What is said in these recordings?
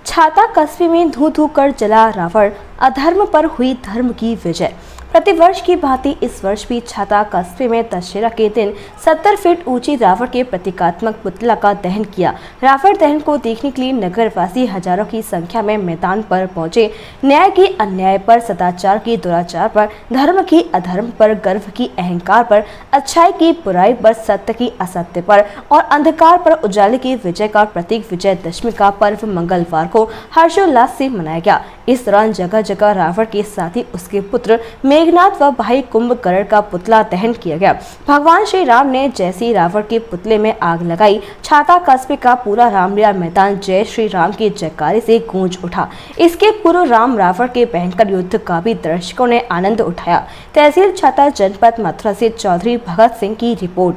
छाता कस्बे में धू धू कर जला रावण, अधर्म पर हुई धर्म की विजय। प्रतिवर्ष की भांति इस वर्ष भी छाता कस्बे में दशहरा के दिन 70 फीट ऊंची रावण के प्रतीकात्मक पुतला का दहन किया। रावण दहन को देखने के लिए नगरवासी हजारों की संख्या में मैदान पर पहुंचे। न्याय की अन्याय पर, सदाचार की दुराचार पर, धर्म की अधर्म पर, गर्व की अहंकार पर, अच्छाई की बुराई पर, सत्य की असत्य पर और अंधकार पर उजाले की विजय का प्रतीक विजयदशमी का पर्व मंगलवार को हर्षोल्लास से मनाया गया। इस दौरान जगह जगह रावण के साथ ही उसके पुत्र मेघनाथ व भाई कुंभकर्ण का पुतला दहन किया गया। भगवान श्री राम ने जैसे रावण के पुतले में आग लगाई, छाता कस्बे का पूरा रामलीला मैदान जय श्री राम के जयकारे से गूंज उठा। इसके पूर्व राम रावण के भयंकर युद्ध का भी दर्शकों ने आनंद उठाया। तहसील छाता, जनपद मथुरा से चौधरी भगत सिंह की रिपोर्ट।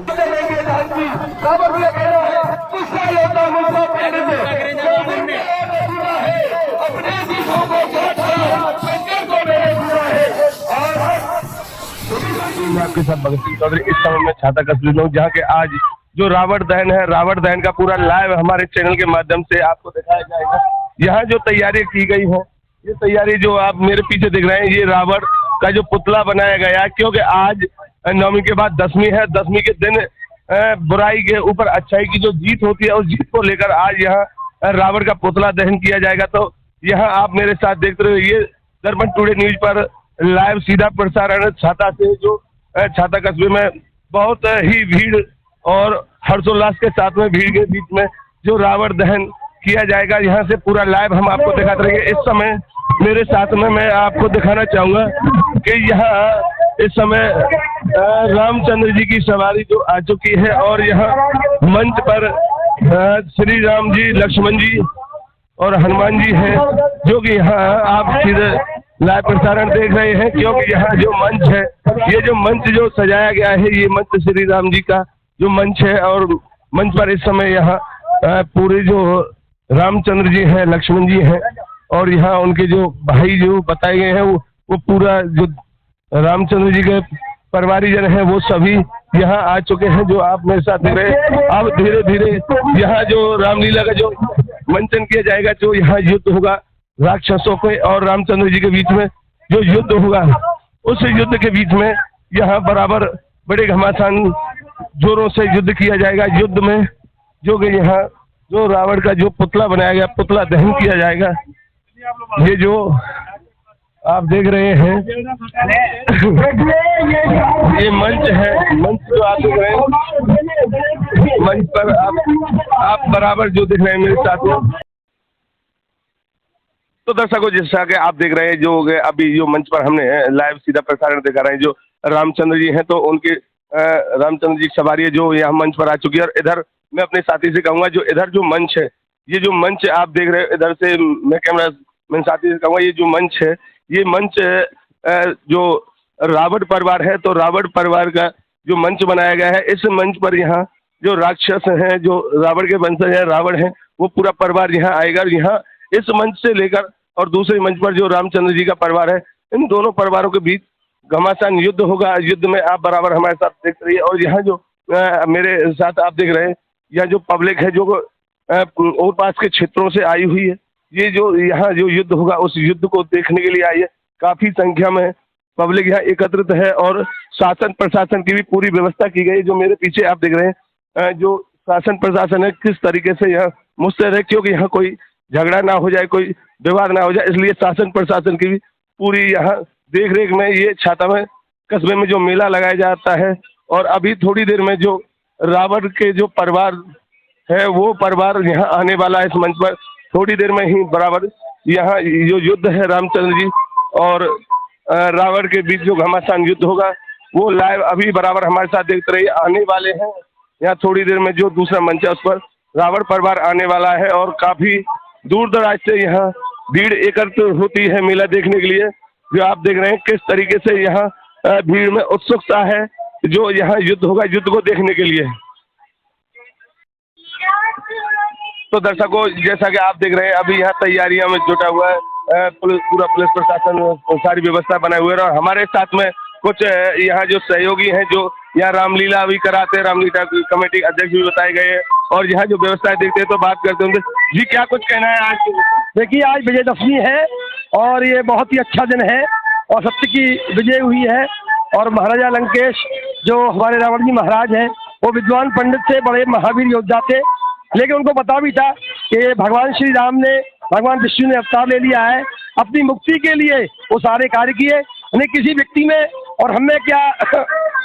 मैं आपके साथ भगत सिंह चौधरी। इस समय मैं छाता कस्बे में हूँ, जहाँ के आज जो रावण दहन है, रावण दहन का पूरा लाइव हमारे चैनल के माध्यम से आपको दिखाया जाएगा। यहाँ जो तैयारी की गई है, ये तैयारी जो आप मेरे पीछे देख रहे हैं, ये रावण का जो पुतला बनाया गया है, क्योंकि आज नवमी के बाद दसवीं है। दसवीं के दिन बुराई के ऊपर अच्छाई की जो जीत होती है, उस जीत को लेकर आज यहाँ रावण का पुतला दहन किया जाएगा। तो यहाँ आप मेरे साथ देखते रहे, ये दर्पण टुडे न्यूज पर लाइव सीधा प्रसारण छाता से, जो छाता कस्बे में बहुत ही भीड़ और हर्षोल्लास के साथ में भीड़ के बीच में जो रावण दहन किया जाएगा, यहाँ से पूरा लाइव हम आपको दिखाते रहेंगे। इस समय मेरे साथ में मैं आपको दिखाना चाहूँगा कि यहाँ इस समय रामचंद्र जी की सवारी जो आ चुकी है और यहाँ मंच पर श्री राम जी, लक्ष्मण जी और हनुमान जी हैं, जो कि यहाँ आप सीधे लाइव प्रसारण देख रहे हैं। क्योंकि यहाँ जो मंच है, ये जो मंच जो सजाया गया है, ये मंच श्री राम जी का जो मंच है और मंच पर इस समय यहाँ पूरे जो रामचंद्र जी हैं, लक्ष्मण जी हैं और यहाँ उनके जो भाई जो बताए गए हैं, वो पूरा जो रामचंद्र जी के परिवारीजन हैं, वो सभी यहाँ आ चुके हैं, जो आप मेरे साथ देख रहे हैं। अब धीरे धीरे यहाँ जो रामलीला का जो मंचन किया जाएगा, जो यहाँ युद्ध होगा राक्षसों के और रामचंद्र जी के बीच में जो युद्ध होगा, उस युद्ध के बीच में यहाँ बराबर बड़े घमासान जोरों से युद्ध किया जाएगा। युद्ध में जो कि यहाँ जो रावण का जो पुतला बनाया गया, पुतला दहन किया जाएगा। ये जो आप देख रहे हैं ये मंच है, मंच जो आप देख रहे हैं, मंच पर आप बराबर जो देख रहे हैं मेरे साथ में। तो दर्शकों, जैसा कि आप देख रहे हैं, जो अभी जो मंच पर हमने लाइव सीधा प्रसारण दिखा रहे हैं, जो रामचंद्र जी हैं, तो उनके रामचंद्र जी की सवारी है जो यहाँ मंच पर आ चुकी है। और इधर मैं अपने साथी से कहूँगा, जो इधर जो मंच है, ये जो मंच आप देख रहे हैं, इधर से मैं कैमरा मैन साथी से कहूँगा, ये जो मंच है, ये मंच जो रावण परिवार है, तो रावण परिवार का जो मंच बनाया गया है, इस मंच पर यहाँ जो राक्षस हैं, जो रावण के वंशज हैं, रावण हैं, वो पूरा परिवार यहाँ आएगा। यहाँ इस मंच से लेकर और दूसरे मंच पर जो रामचंद्र जी का परिवार है, इन दोनों परिवारों के बीच घमासान युद्ध होगा। युद्ध में आप बराबर हमारे साथ देख रही है। और यहाँ जो मेरे साथ आप देख रहे हैं, यह जो पब्लिक है, जो और पास के क्षेत्रों से आई हुई है, ये जो यहाँ जो युद्ध होगा, उस युद्ध को देखने के लिए आई है। काफी संख्या में पब्लिक यहाँ एकत्रित है और शासन प्रशासन की भी पूरी व्यवस्था की गई है। जो मेरे पीछे आप देख रहे हैं, जो शासन प्रशासन है, किस तरीके से यहाँ मुस्तैद है, क्योंकि यहाँ कोई झगड़ा ना हो जाए, कोई विवाद ना हो जाए, इसलिए शासन प्रशासन की भी पूरी यहाँ देख रेख में ये छाता में कस्बे में जो मेला लगाया जाता है। और अभी थोड़ी देर में जो रावण के जो परिवार है, वो परिवार यहाँ आने वाला है इस मंच पर। थोड़ी देर में ही बराबर यहाँ जो युद्ध है रामचंद्र जी और रावण के बीच जो घमासान युद्ध होगा, वो लाइव अभी बराबर हमारे साथ देखते रहिए, आने वाले हैं। यहाँ थोड़ी देर में जो दूसरा मंच है, उस पर रावण परिवार आने वाला है और काफी दूर दराज से यहाँ भीड़ एकत्र होती है मेला देखने के लिए। जो आप देख रहे हैं किस तरीके से यहाँ भीड़ में उत्सुकता है, जो यहाँ युद्ध होगा, युद्ध को देखने के लिए। तो दर्शकों, जैसा कि आप देख रहे हैं, अभी यहाँ तैयारियों में जुटा हुआ है पूरा पुलिस प्रशासन, सारी व्यवस्था बनाए हुए है। और हमारे साथ में कुछ यहाँ जो सहयोगी हैं, जो यहाँ रामलीला भी कराते हैं, रामलीला की कमेटी अध्यक्ष भी बताए गए हैं। और यहाँ जो व्यवस्था देखते हैं, तो बात करते होंगे जी, क्या कुछ कहना है आज? देखिए आज विजयदशमी है और ये बहुत ही अच्छा दिन है और सत्य की विजय हुई है। और महाराजा लंकेश जो हमारे रावण जी महाराज हैं वो विद्वान पंडित थे, बड़े महावीर योद्धा थे, लेकिन उनको पता भी था कि भगवान श्री राम ने, भगवान विष्णु ने अवतार ले लिया है अपनी मुक्ति के लिए, वो सारे कार्य किए। उन्हें किसी व्यक्ति में और हमें क्या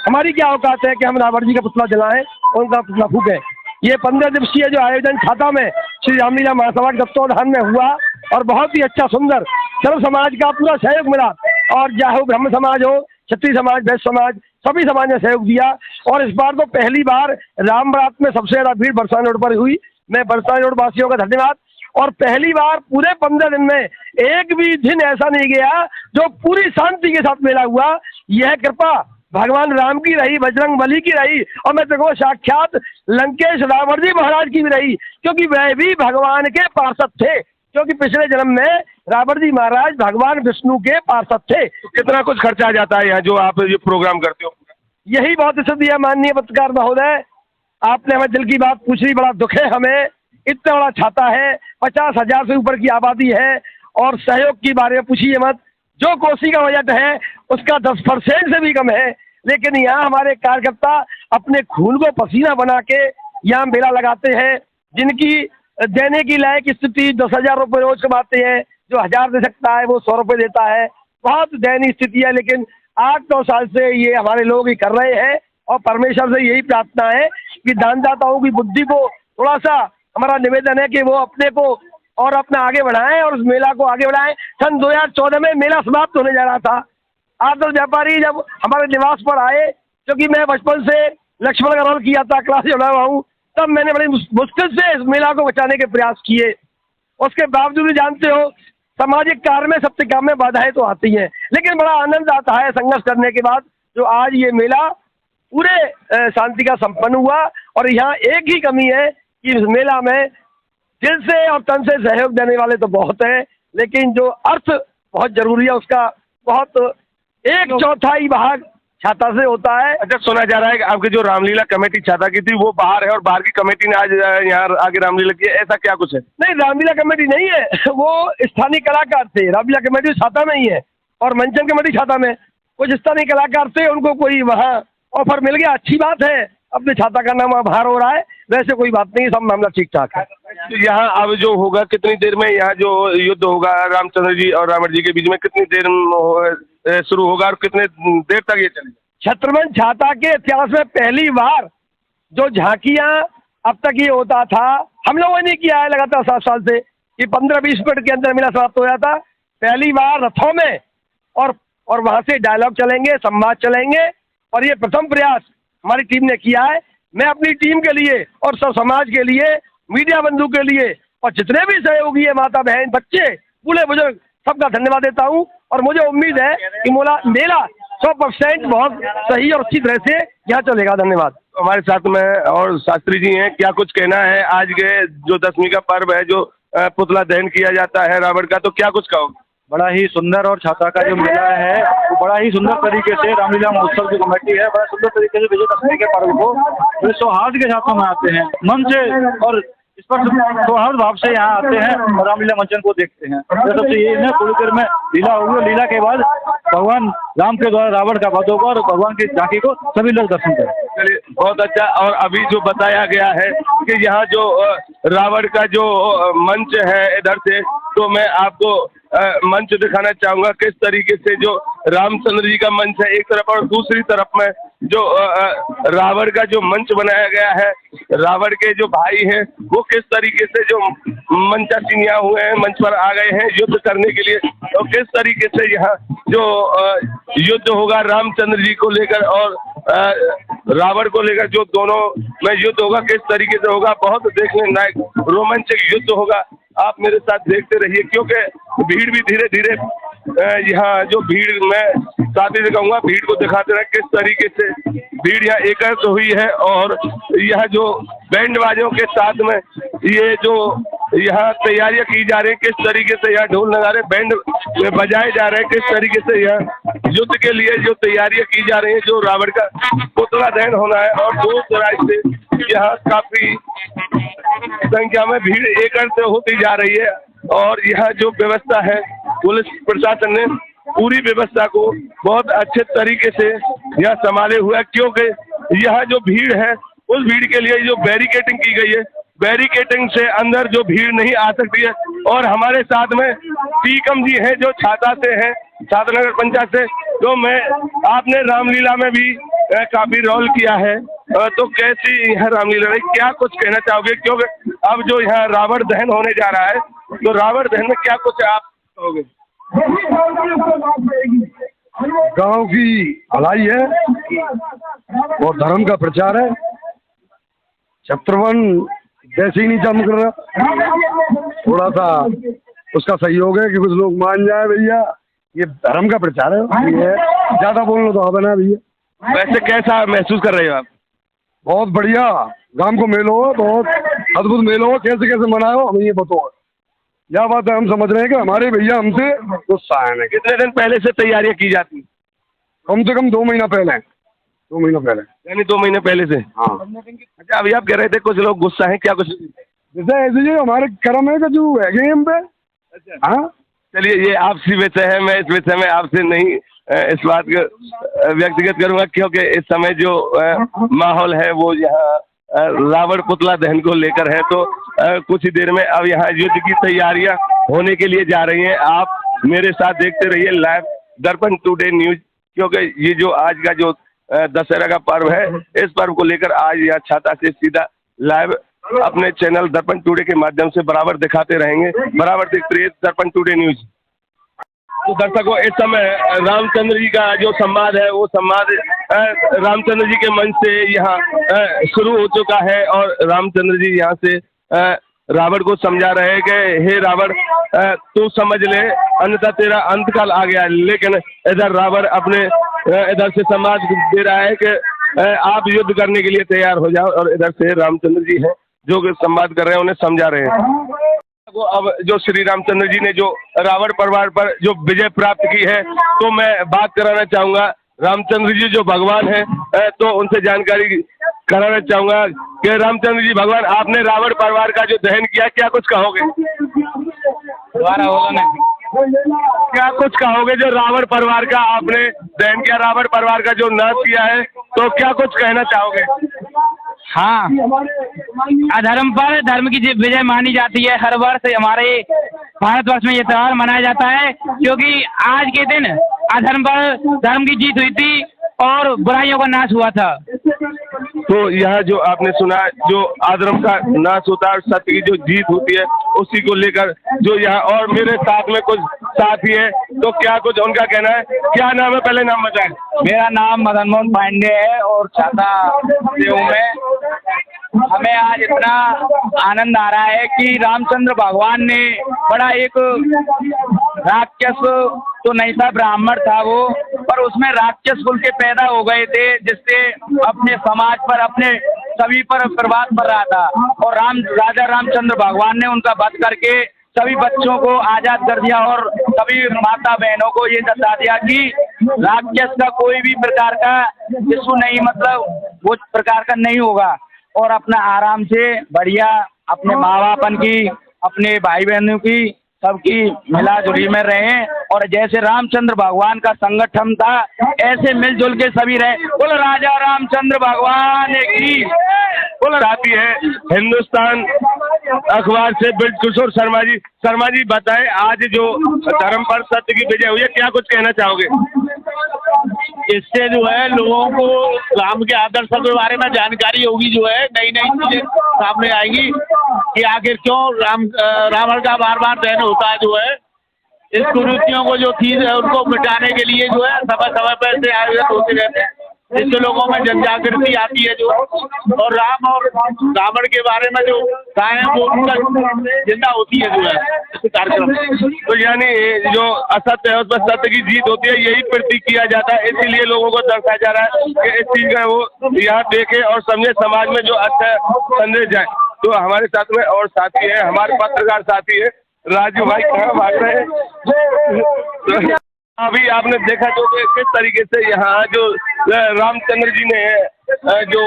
हमारी क्या औकात है कि हम रावण जी का पुतला जलाएं और उनका पुतला फूकें। ये 15 दिवसीय जो आयोजन छाता में श्री रामलीला महासभा के तत्वावधान में हुआ और बहुत ही अच्छा सुंदर सर्व समाज का पूरा सहयोग मिला। और चाहे वो ब्रह्म समाज हो, क्षत्रिय समाज, वैश्य समाज, सभी समाज ने सहयोग दिया। और इस बार तो पहली बार राम बारात में सबसे ज्यादा भीड़ बरसाने रोड पर हुई। मैं बरसाने रोड वासियों का धन्यवाद। और पहली बार पूरे 15 दिन में एक भी दिन ऐसा नहीं गया जो पूरी शांति के साथ मेला हुआ। यह कृपा भगवान राम की रही, बजरंग बली की रही और मैं देखो साक्षात लंकेश रावण जी महाराज की भी रही, क्योंकि वह भी भगवान के पार्षद थे, क्योंकि पिछले जन्म में रावण जी महाराज भगवान विष्णु के पार्षद थे। तो कितना कुछ खर्चा आ जाता है यहाँ जो आप ये प्रोग्राम करते हो? यही बहुत स्थिति है माननीय पत्रकार महोदय, आपने हमें दिल की बात पूछ ली, बड़ा दुख है हमें। इतना बड़ा छाता है, 50,000 से ऊपर की आबादी है और सहयोग के बारे में पूछिए मत। जो कोसी का बजट है उसका 10% से भी कम है, लेकिन यहाँ हमारे कार्यकर्ता अपने खून को पसीना बना के यहाँ मेला लगाते हैं। जिनकी देने की लायक स्थिति 10,000 रुपये रोज कमाते हैं, जो 1,000 दे सकता है वो 100 रुपये देता है। बहुत दयनीय स्थिति है, लेकिन 8-9 साल से ये हमारे लोग ही कर रहे हैं और परमेश्वर से यही प्रार्थना है कि दानदाताओं की बुद्धि को थोड़ा सा हमारा निवेदन है कि वो अपने को और अपना आगे बढ़ाएं और उस मेला को आगे बढ़ाएं। सन 2014 में मेला समाप्त होने जा रहा था। आदर व्यापारी जब हमारे निवास पर आए, क्योंकि मैं बचपन से लक्ष्मण का रोल किया था, क्लास जुड़ा हुआ हूँ, तब मैंने बड़ी मुश्किल से इस मेला को बचाने के प्रयास किए। उसके बावजूद भी जानते हो सामाजिक कार्य में, सत्य काम में बाधाएं तो आती हैं, लेकिन बड़ा आनंद आता है संघर्ष करने के बाद जो आज ये मेला पूरे शांति का संपन्न हुआ। और यहाँ एक ही कमी है कि इस मेला में दिल से और तन से सहयोग देने वाले तो बहुत हैं, लेकिन जो अर्थ बहुत जरूरी है उसका बहुत 1/4 भाग छाता से होता है। अच्छा, सुना जा रहा है कि आपकी जो रामलीला कमेटी छाता की थी वो बाहर है और बाहर की कमेटी ने आज यहाँ आगे रामलीला की है, ऐसा क्या कुछ है? नहीं, रामलीला कमेटी नहीं है, वो स्थानीय कलाकार थे। रामलीला कमेटी छाता में ही है और मंचन कमेटी छाता में। कुछ स्थानीय कलाकार थे, उनको कोई वहाँ ऑफर मिल गया, अच्छी बात है, अपने छाता का नाम बाहर हो रहा है, वैसे कोई बात नहीं, सब मामला ठीक ठाक है। तो यहाँ अब जो होगा कितनी देर में यहाँ जो युद्ध होगा रामचंद्र जी और रावण जी के बीच में, कितनी देर में शुरू होगा और कितने देर तक ये चलेगा? छत्रबंद छाता के इतिहास में पहली बार जो झांकियां अब तक ये होता था, हम लोगों ने किया है लगातार 7 साल से, कि 15-20 मिनट के अंदर मेला समाप्त हो जाता। पहली बार रथों में और वहां से डायलॉग चलेंगे, संवाद चलेंगे और ये प्रथम प्रयास हमारी टीम ने किया है। मैं अपनी टीम के लिए और सब समाज के लिए, मीडिया बंधु के लिए और जितने भी सहयोगी है, माता बहन, बच्चे, बूढ़े बुजुर्ग, सबका धन्यवाद देता हूँ। और मुझे उम्मीद है कि मेला 100% बहुत सही और अच्छी तरह से यहाँ चलेगा। धन्यवाद। हमारे साथ में और शास्त्री जी हैं, क्या कुछ कहना है आज के जो दशमी का पर्व है, जो पुतला दहन किया जाता है रावण का, तो क्या कुछ कहोगे? बड़ा ही सुंदर और छाता का जो मेला है वो बड़ा ही सुंदर तरीके से रामलीला महोत्सव की कमेटी है बड़ा सुंदर तरीके से विजयदशमी के पर्व को वे सौहार्द के साथ मनाते हैं, मन से और इस पर सौहार्द भाव से यहाँ आते हैं और रामलीला मंचन को देखते हैं। सबसे ये है थोड़ी देर में लीला होगी और लीला के बाद भगवान राम के द्वारा रावण का वध होगा और भगवान की झांकी को सभी लोग दर्शन करें। चलिए, बहुत अच्छा। और अभी जो बताया गया है कि यहाँ जो रावण का जो मंच है इधर से, तो मैं आपको मंच दिखाना चाहूंगा किस तरीके से जो रामचंद्र जी का मंच है एक तरफ और दूसरी तरफ में जो रावण का जो मंच बनाया गया है, रावण के जो भाई हैं वो किस तरीके से जो मंचासीनिया हुए हैं, मंच पर आ गए हैं युद्ध करने के लिए, और किस तरीके से यहाँ जो युद्ध होगा रामचंद्र जी को लेकर और रावण को लेकर, जो दोनों में युद्ध होगा किस तरीके से होगा, बहुत देखने लायक रोमांचक युद्ध होगा। आप मेरे साथ देखते रहिए, क्योंकि भीड़ भी धीरे धीरे यहाँ जो भीड़, मैं साथ ही से कहूँगा भीड़ को दिखाते रहे किस तरीके से भीड़ यहाँ एकत्र हुई है। और यह जो बैंड बाजों के साथ में ये जो यहाँ तैयारियां की जा रही हैं, किस तरीके से यहाँ ढोल नगाड़े बैंड बजाए जा रहे हैं, किस तरीके से यहाँ युद्ध के लिए जो तैयारियां की जा रही हैं, जो रावण का पुतला दहन होना है। और दूर दराज से यहाँ काफी संख्या में भीड़ एकत्र होती जा रही है। और यहाँ जो व्यवस्था है पुलिस प्रशासन ने पूरी व्यवस्था को बहुत अच्छे तरीके से यहाँ संभाले हुआ है, क्योंकि यहाँ जो भीड़ है उस भीड़ के लिए जो बैरिकेडिंग की गई है, बैरिकेडिंग से अंदर जो भीड़ नहीं आ सकती है। और हमारे साथ में टीकम जी हैं जो छाता से हैं, छाता नगर पंचायत से, तो मैं आपने रामलीला में भी काफी रोल किया है, तो कैसी यहाँ रामलीला रही, क्या कुछ कहना चाहोगे? क्योंकि अब जो यहाँ रावण दहन होने जा रहा है, तो रावण दहन में क्या कुछ आप कहोगे? गांव की भलाई है और धर्म का प्रचार है। छत्रवन जैसे ही नहीं चमक रहा, थोड़ा सा उसका सहयोग है कि कुछ लोग मान जाए भैया ये धर्म का प्रचार है, ये ज्यादा बोलना तो अब ना भैया। वैसे कैसा महसूस कर रहे हो आप? बहुत बढ़िया, गांव को मेलो हो, बहुत अद्भुत मेलो हो, कैसे कैसे मनाओ हमें ये बताओ। यह बात है, हम समझ रहे हैं कि हमारे भैया हमसे उत्साहन है। कितने दिन पहले से तैयारियां की जाती? कम से कम 2 महीना पहले, 2 महीना पहले, यानी 2 महीने पहले से। हाँ। अच्छा, अभी आप कह रहे थे कुछ लोग गुस्सा हैं, क्या कुछ? जैसे ऐसे ही हमारे कर्म है कि जो है हम पे। अच्छा, हाँ, चलिए, ये आपसी विषय है, मैं इस विषय में आपसे नहीं इस बात को व्यक्तिगत करूंगा, क्योंकि इस समय जो माहौल है वो यहाँ रावण पुतला दहन को लेकर है। तो कुछ ही देर में अब यहाँ युद्ध की तैयारियां होने के लिए जा रही हैं। आप मेरे साथ देखते रहिए लाइव दर्पण टुडे न्यूज, क्योंकि ये जो आज का जो दशहरा का पर्व है, इस पर्व को लेकर आज यहाँ छाता से सीधा लाइव अपने चैनल दर्पण टुडे के माध्यम से बराबर दिखाते रहेंगे। बराबर देखते रहिए दर्पण टुडे न्यूज। तो दर्शकों, इस समय रामचंद्र जी का जो संवाद है वो संवाद रामचंद्र जी के मंच से यहाँ शुरू हो चुका है, और रामचंद्र जी यहाँ से रावण को समझा रहे हैं कि हे रावण, तू समझ ले, अन्यथा तेरा अंतकाल आ गया। लेकिन इधर रावण अपने इधर से संवाद दे रहा है कि आप युद्ध करने के लिए तैयार हो जाओ, और इधर से रामचंद्र जी हैं जो संवाद कर रहे हैं, उन्हें समझा रहे हैं। तो अब जो श्री रामचंद्र जी ने जो रावण परिवार पर जो विजय प्राप्त की है, तो मैं बात कराना चाहूंगा रामचंद्र जी जो भगवान है, तो उनसे जानकारी कराना चाहूंगा कि रामचंद्र जी भगवान, आपने रावण परिवार का जो दहन किया, क्या कुछ कहोगे? दोबारा बोलो ना। क्या कुछ कहोगे जो रावण परिवार का आपने दहन किया, रावण परिवार का जो नाश किया है, तो क्या कुछ कहना चाहोगे? हाँ, अधर्म पर धर्म की विजय मानी जाती है। हर वर्ष हमारे भारतवर्ष में ये त्योहार मनाया जाता है, क्योंकि आज के दिन अधर्म पर धर्म की जीत हुई थी और बुराइयों का नाश हुआ था। तो यह जो आपने सुना, जो अधर्म का नाश होता है और सत्य की जो जीत होती है, उसी को लेकर जो यहाँ, और मेरे साथ में कुछ साथी है, तो क्या कुछ उनका कहना है? क्या नाम है, पहले नाम बताएं। मेरा नाम मदन मोहन पांडे है और छाता से हूँ मैं। हमें आज इतना आनंद आ रहा है कि रामचंद्र भगवान ने बड़ा एक राक्षस तो नहीं था, ब्राह्मण था वो, पर उसमें राक्षस कुल के पैदा हो गए थे, जिससे अपने समाज पर, अपने सभी पर प्रभाव पड़ रहा था। और राजा रामचंद्र भगवान ने उनका वध करके सभी बच्चों को आजाद कर दिया और सभी माता बहनों को ये बता दिया कि राक्षस का कोई भी प्रकार का शिशु नहीं, मतलब वो प्रकार का नहीं होगा, और अपना आराम से बढ़िया अपने माँ बापन की, अपने भाई बहनों की, सबकी मिला जुली में रहें। और जैसे रामचंद्र भगवान का संगठन था, ऐसे मिलजुल के सभी रहे। बोल राजा रामचंद्र भगवान की। बोल आती है हिंदुस्तान अखबार से ब्रिज किशोर शर्मा जी। शर्मा जी बताएं, आज जो धर्म पर सत्य की विजय हुई है, क्या कुछ कहना चाहोगे? इससे जो है लोगों को राम के आदर्शों के बारे में जानकारी होगी, जो है नई नई चीजें सामने आएंगी कि आखिर क्यों रावण का बार बार दहन होता है। जो है इस कुरीतियों को जो चीज है उनको मिटाने के लिए जो है समय समय पर ऐसे आयोजन होते रहते हैं, जिससे लोगों में जन जागृति आती है। जो और राम और रावण के बारे में जो गाय वो उनका जिंदा होती है जो है इस कार्यक्रम। तो यानी जो असत्य है उस पर सत्य की जीत होती है, यही प्रतीक किया जाता है। इसीलिए लोगों को दर्शाया जा रहा है कि इस चीज का वो यहाँ देखे और समझे, समाज में जो अच्छा संदेश जाए। तो हमारे साथ में और साथी है, हमारे पत्रकार साथी है राजू भाई, कहाँ भाग रहे हैं? अभी आपने देखा जो कि किस तरीके से यहाँ जो रामचंद्र जी ने जो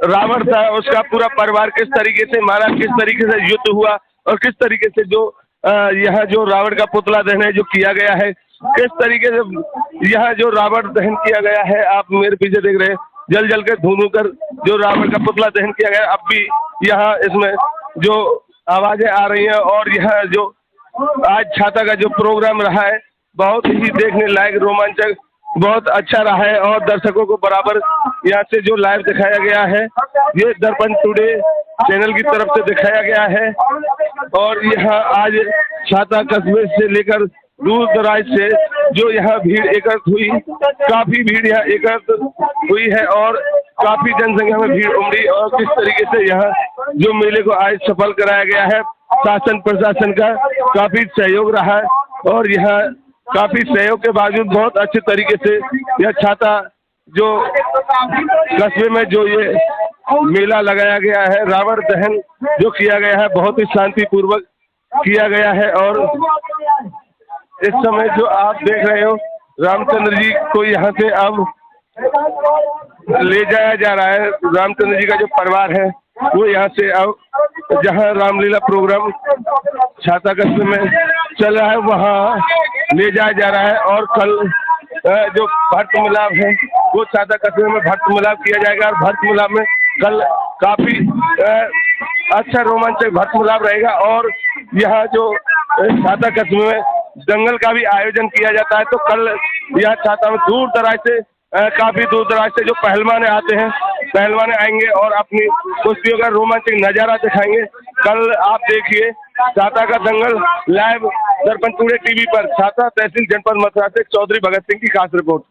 रावण था उसका पूरा परिवार किस तरीके से मारा, किस तरीके से युद्ध हुआ, और किस तरीके से जो यहाँ जो रावण का पुतला दहन है जो किया गया है, किस तरीके से यहाँ जो रावण दहन किया गया है, आप मेरे पीछे देख रहे हैं, जल जल कर धू कर जो रावण का पुतला दहन किया गया है। अब भी यहाँ इसमें जो आवाजें आ रही हैं और यहाँ जो आज छाता का जो प्रोग्राम रहा है बहुत ही देखने लायक, रोमांचक, बहुत अच्छा रहा है और दर्शकों को बराबर यहाँ से जो लाइव दिखाया गया है ये दर्पण टुडे चैनल की तरफ से दिखाया गया है। और यहाँ आज छाता कस्बे से लेकर दूर दराज से जो यहाँ भीड़ एकत्र हुई, काफी भीड़ यहाँ एकत्र हुई है और काफी जनसंख्या में भीड़ उमड़ी। और किस तरीके से यहाँ जो मेले को आज सफल कराया गया है, शासन प्रशासन का काफी सहयोग रहा है और यहाँ काफी सहयोग के बावजूद बहुत अच्छे तरीके से यह छाता जो कस्बे में जो ये मेला लगाया गया है, रावण दहन जो किया गया है, बहुत ही शांतिपूर्वक किया गया है। और इस समय जो आप देख रहे हो रामचंद्र जी को यहाँ से अब ले जाया जा रहा है। रामचंद्र जी का जो परिवार है वो यहाँ से अब जहाँ रामलीला प्रोग्राम छाता कस्बे में चल रहा है वहाँ ले जाया जा रहा है। और कल जो भक्त मिलाप है वो छाता कस्बे में भक्त मिलाप किया जाएगा और भक्त मिलाप में कल काफी अच्छा रोमांचक भक्त मिलाप रहेगा। और यहाँ जो छाता कस्बे में दंगल का भी आयोजन किया जाता है, तो कल यहाँ छाता में दूर दराज से काफी दूर दराज से जो पहलवान आते हैं, पहलवान आएंगे और अपनी कुश्तियों का रोमांचक नजारा दिखाएंगे। कल आप देखिए छाता का दंगल लाइव दर्पण टुडे टीवी पर। छाता तहसील जनपद मथुरा से चौधरी भगत सिंह की खास रिपोर्ट।